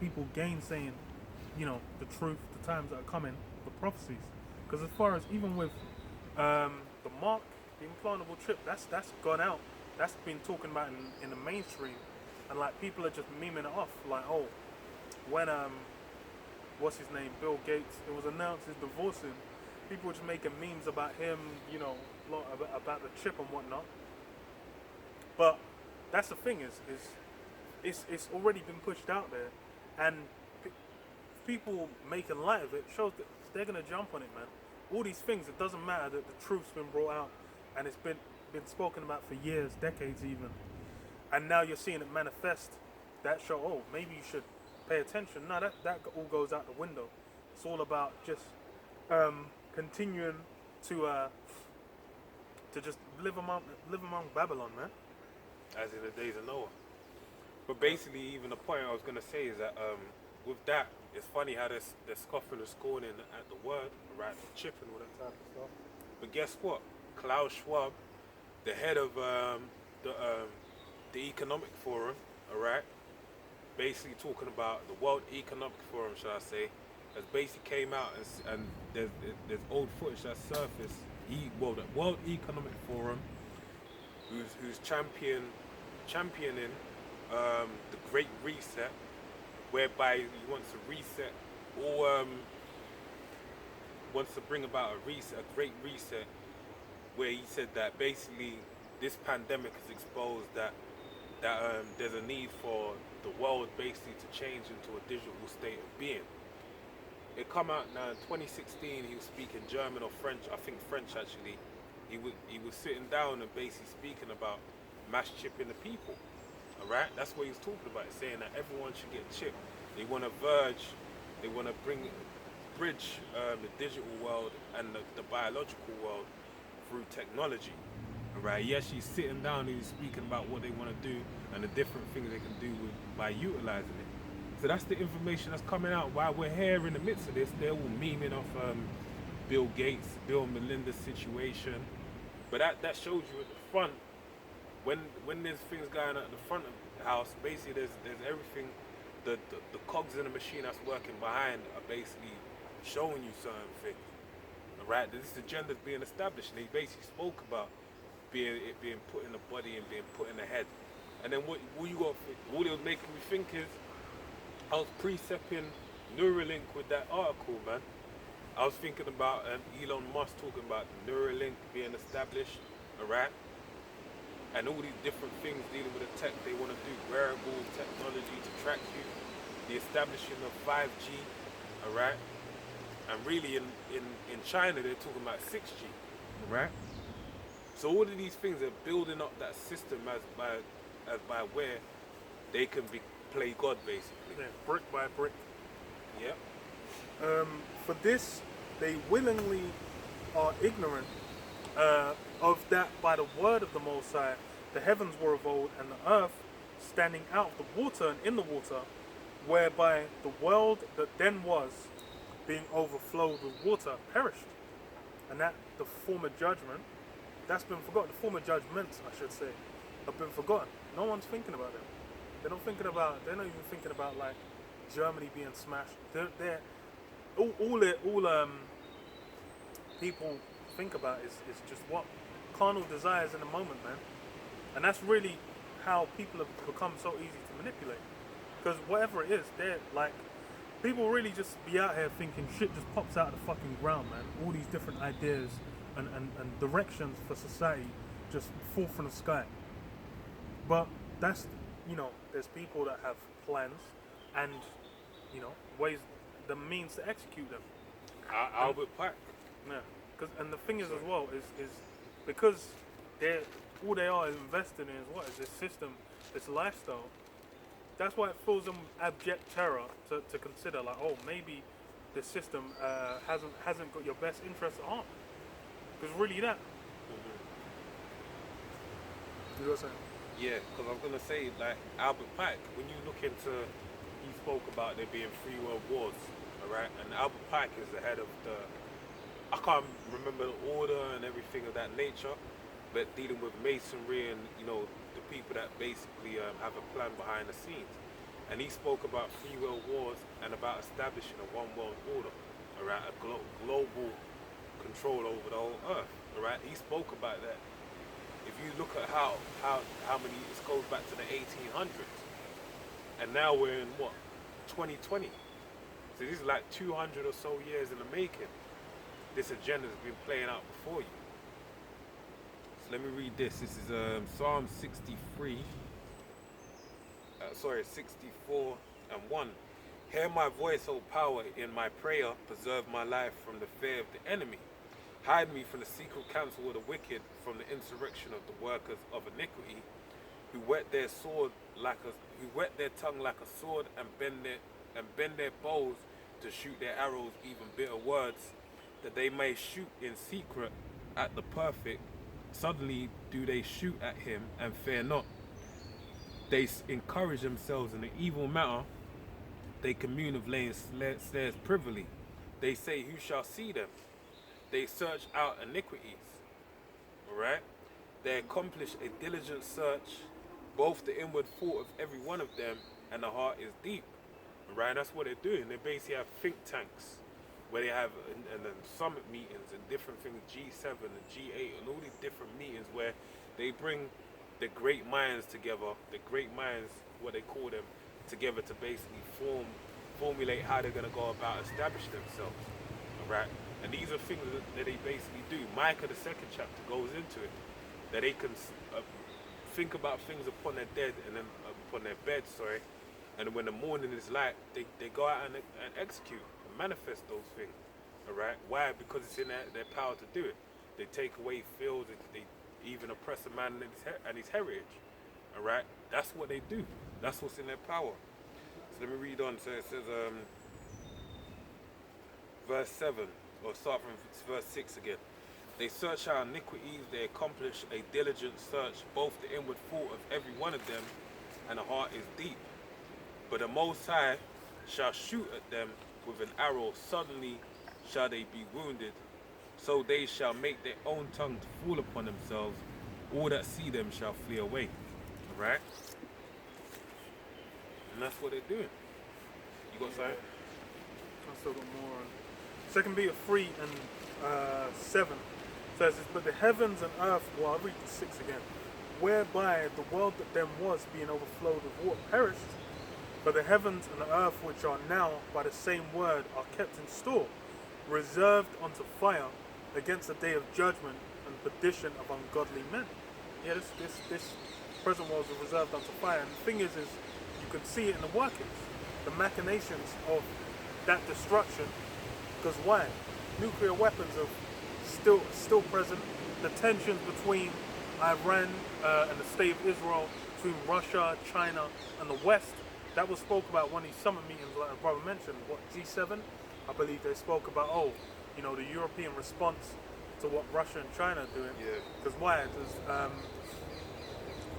people gainsaying, the truth, the times that are coming, the prophecies. Because as far as even with the mark, the implantable chip, that's gone out. That's been talking about in the mainstream, and like people are just memeing it off. Like, oh, when what's his name, Bill Gates, it was announced he's divorcing. People were just making memes about him, about the chip and whatnot. But that's the thing it's already been pushed out there, and p- people making light of it shows that they're gonna jump on it, man. All these things, it doesn't matter that the truth's been brought out, and it's been spoken about for years, decades even, and now you're seeing it manifest. That show, oh, maybe you should pay attention. No, that all goes out the window. It's all about just continuing to just live among Babylon, man. as in the days of Noah. But basically, even the point I was gonna say is that with that, it's funny how they're scoffing and scorning at the word, right? The chip and all that type of stuff. But guess what? Klaus Schwab, the head of the um, the Economic Forum, all right, basically talking about the World Economic Forum, shall I say, has basically came out and there's old footage that surfaced. The World Economic Forum, who's championing the Great Reset, whereby he wants to reset or wants to bring about a great reset, where he said that basically this pandemic has exposed that there's a need for the world basically to change into a digital state of being. It come out now in 2016. He was speaking German or French. I think French actually. He was sitting down and basically speaking about mass chipping the people. All right, that's what he was talking about. Saying that everyone should get chipped. They want to verge. They want to bridge the digital world and the biological world through technology. All right. Yes, he's sitting down. He's speaking about what they want to do and the different things they can do by utilizing it. So that's the information that's coming out while we're here in the midst of this. They're all memeing off Bill Gates, Bill and Melinda's situation. But that shows you at the front, when there's things going on at the front of the house, basically there's everything, the cogs in the machine that's working behind are basically showing you certain things. Right? This agenda's being established, and he basically spoke about being put in the body and being put in the head. And then what you got? All it was making me think is I was precepting Neuralink with that article, man. I was thinking about Elon Musk talking about Neuralink being established, alright, and all these different things dealing with the tech they want to do, wearable technology to track you, the establishing of 5G, alright, and really in China they're talking about 6G, right? So all of these things are building up that system as by where they can play God basically. Yeah, brick by brick. Yep. For this, they willingly are ignorant of that by the word of the Most High, the heavens were of old, and the earth standing out of the water and in the water, whereby the world that then was, being overflowed with water, perished. And that the former judgment, that's been forgotten. The former judgments, I should say, have been forgotten. No one's thinking about them. They're not even thinking about like Germany being smashed. They're all people think about is just what carnal desires in the moment, man. And that's really how people have become so easy to manipulate. Because whatever it is, they're like, people really just be out here thinking shit just pops out of the fucking ground, man. All these different ideas and directions for society just fall from the sky. But that's, there's people that have plans and, ways, the means to execute them. Albert Pike. Yeah. And the thing is as well is because they're all they are is invested in is what is this system, this lifestyle. That's why it fills them with abject terror to consider like, oh, maybe the system hasn't got your best interests at heart. Because really that. You know what I'm saying? Yeah, because I was gonna say like Albert Pike. When you look into, he spoke about there being three world wars, all right, and Albert Pike is the head of the. I can't remember the order and everything of that nature, but dealing with masonry and the people that basically have a plan behind the scenes. And he spoke about free will wars and about establishing a one world order, all right, a global control over the whole earth, all right. He spoke about that. If you look at how many, it goes back to the 1800s, and now we're in what, 2020. So this is like 200 or so years in the making. This agenda's been playing out before you. So let me read this. This is Psalm 63. 64 and 1. Hear my voice, O power, in my prayer. Preserve my life from the fear of the enemy. Hide me from the secret counsel of the wicked, from the insurrection of the workers of iniquity, who whet their tongue like a sword, and bend their bows to shoot their arrows, even bitter words, that they may shoot in secret at the perfect. Suddenly do they shoot at him and fear not. They encourage themselves in the evil matter. They commune of laying snares privily. They say, who shall see them? They search out iniquities. Alright? They accomplish a diligent search, both the inward thought of every one of them and the heart is deep. Alright? That's what they're doing. They basically have think tanks where they have and then summit meetings and different things, G7 and G8 and all these different meetings where they bring the great minds together, the great minds, what they call them, together to basically formulate how they're going to go about establishing themselves. Alright? And these are things that they basically do. Micah, the 2nd chapter, goes into it. That they can think about things upon their dead and then upon their bed, and when the morning is light, they go out and execute and manifest those things. Alright? Why? Because it's in their power to do it. They take away fields, they even oppress a man and his heritage. Alright? That's what they do. That's what's in their power. So let me read on. So it says, verse 7, or start from verse 6 again. They search out iniquities, they accomplish a diligent search, both the inward thought of every one of them, and the heart is deep. But the Most High shall shoot at them with an arrow, suddenly shall they be wounded. So they shall make their own tongue to fall upon themselves. All that see them shall flee away. Right? And that's what they're doing. You got something? I still got more. 2 Peter 3 and 7 says this, but the heavens and earth, well, I'll read the 6 again, whereby the world that then was, being overflowed with water, perished. But the heavens and the earth, which are now by the same word, are kept in store, reserved unto fire, against the day of judgment and perdition of ungodly men. Yeah, this present world is reserved unto fire. And the thing is you can see it in the workings, the machinations of that destruction. Because why? Nuclear weapons are still present. The tensions between Iran and the state of Israel, between Russia, China, and the West, that was spoke about one of these summit meetings, like my brother mentioned, G7? I believe they spoke about, the European response to what Russia and China are doing. Yeah. Because why? Because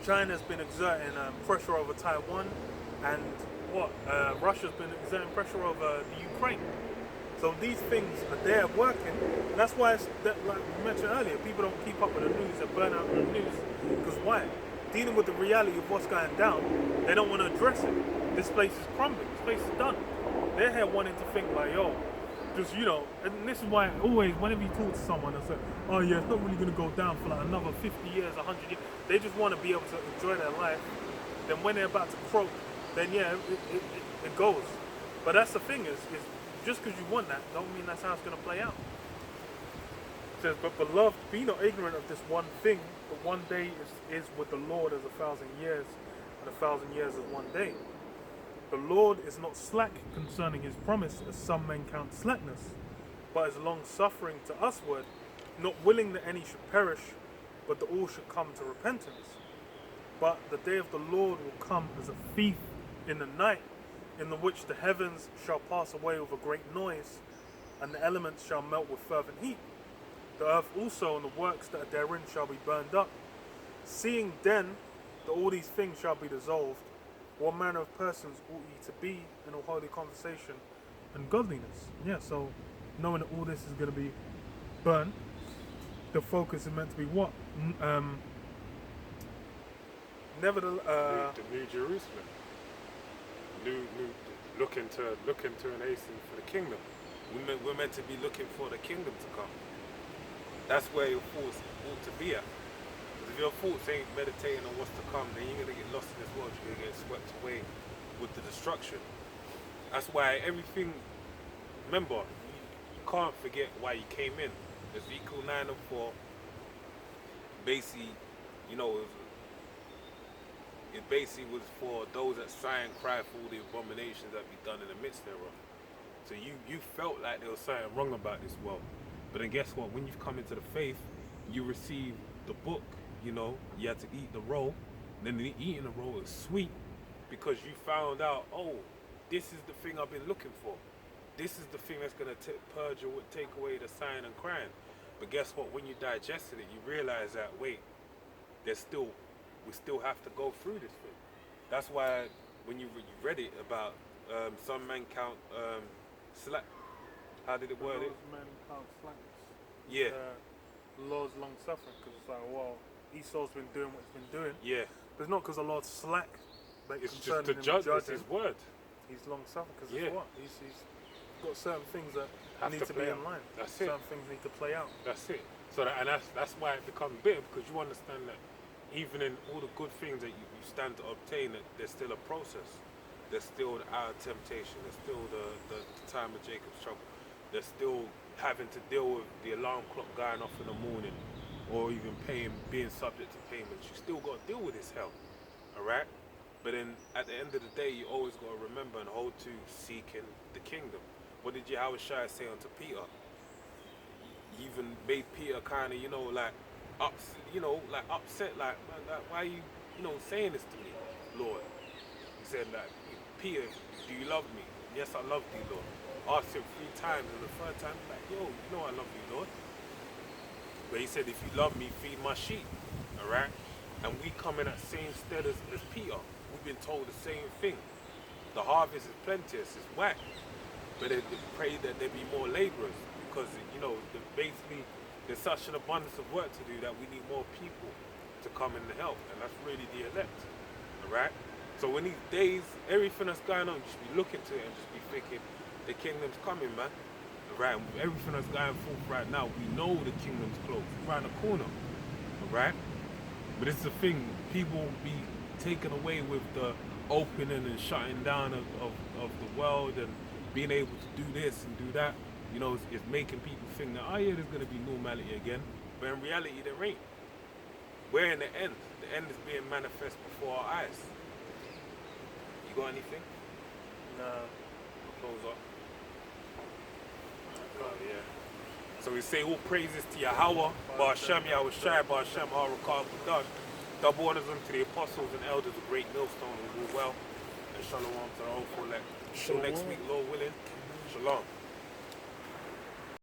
China's been exerting pressure over Taiwan, and Russia's been exerting pressure over the Ukraine. So these things are there working, and that's why, like we mentioned earlier, people don't keep up with the news, they burn out the news. Because why? Dealing with the reality of what's going down, they don't want to address it. This place is crumbling, this place is done. They're here wanting to think like, just, and this is why always, whenever you talk to someone and say, oh yeah, it's not really going to go down for like another 50 years, 100 years, they just want to be able to enjoy their life. Then when they're about to croak, then yeah, it goes. But that's the thing is just because you want that, don't mean that's how it's going to play out. It says, but beloved, be not ignorant of this one thing, but one day is with the Lord as 1,000 years, and 1,000 years as one day. The Lord is not slack concerning his promise, as some men count slackness, but is long-suffering to usward, not willing that any should perish, but that all should come to repentance. But the day of the Lord will come as a thief in the night, in the which the heavens shall pass away with a great noise, and the elements shall melt with fervent heat. The earth also and the works that are therein shall be burned up. Seeing then that all these things shall be dissolved, what manner of persons ought ye to be in all holy conversation and godliness? Yeah, so knowing that all this is going to be burned, the focus is meant to be what? The New Jerusalem. looking to an hasten for the kingdom. We're meant to be looking for the kingdom to come. That's where your thoughts ought to be at. Because if your thoughts ain't meditating on what's to come, then you're gonna get lost in this world. You're gonna get swept away with the destruction. That's why everything. Remember, you can't forget why you came in. Ezekiel 9:4. Basically, you know, it basically was for those that sigh and cry for all the abominations that be done in the midst thereof. So you felt like there was something wrong about this world. But then guess what? When you've come into the faith, you receive the book, you know, you had to eat the roll. And then eating the roll is sweet because you found out, oh, this is the thing I've been looking for. This is the thing that's going to purge or take away the sighing and crying. But guess what? When you digested it, you realize that, wait, we still have to go through this thing. That's why when you read it about some men count slack. How did it word it? Those men count slackness. Yeah. The Lord's long suffering, because it's like, well, Esau's been doing what he's been doing. Yeah. But it's not because the Lord's slack. Like, It's just the judge. It's his word. He's long suffering because Yeah. it's what? He's got certain things that Have need to to be play in out. line. That's it. Certain things need to play out. That's it. So that's why it becomes bitter, because you understand that even in all the good things that you stand to obtain, that there's still a process. There's still the hour of temptation. There's still the time of Jacob's trouble. There's still having to deal with the alarm clock going off in the morning, or even being subject to payments. You still got to deal with this hell, all right? But then at the end of the day, you always got to remember and hold to seeking the kingdom. What did Yahweh Shai say unto Peter? He even made Peter kind of, like upset, like, man, why are you, saying this to me, Lord? He said, like, Peter, do you love me? Yes, I love thee, Lord. Asked him 3 times, and the third time, like, yo, you know I love you, Lord. But he said, if you love me, feed my sheep, all right? And we come in that same stead as Peter. We've been told the same thing. The harvest is plenteous, it's whack. But they pray that there be more laborers, because, basically there's such an abundance of work to do that we need more people to come in to help. And that's really the elect, all right? So in these days, everything that's going on, just be looking to it and just be thinking, the kingdom's coming, man. Right, and with everything that's going forth right now, we know the kingdom's close. It's around the corner. Alright? But it's the thing, people will be taken away with the opening and shutting down of the world and being able to do this and do that. It's making people think that, oh yeah, there's going to be normality again. But in reality, there ain't. We're in the end. The end is being manifest before our eyes. You got anything? Nah. Close up. Yeah. So we say all praises to Yahweh, Ba'ashem, Yahweh Shai, Ba'ashem, Harakah, B'dash. Double honors unto the apostles and elders, a great millstone, and rule well. And shalom to the whole elect. Till next week, Lord willing. Shalom.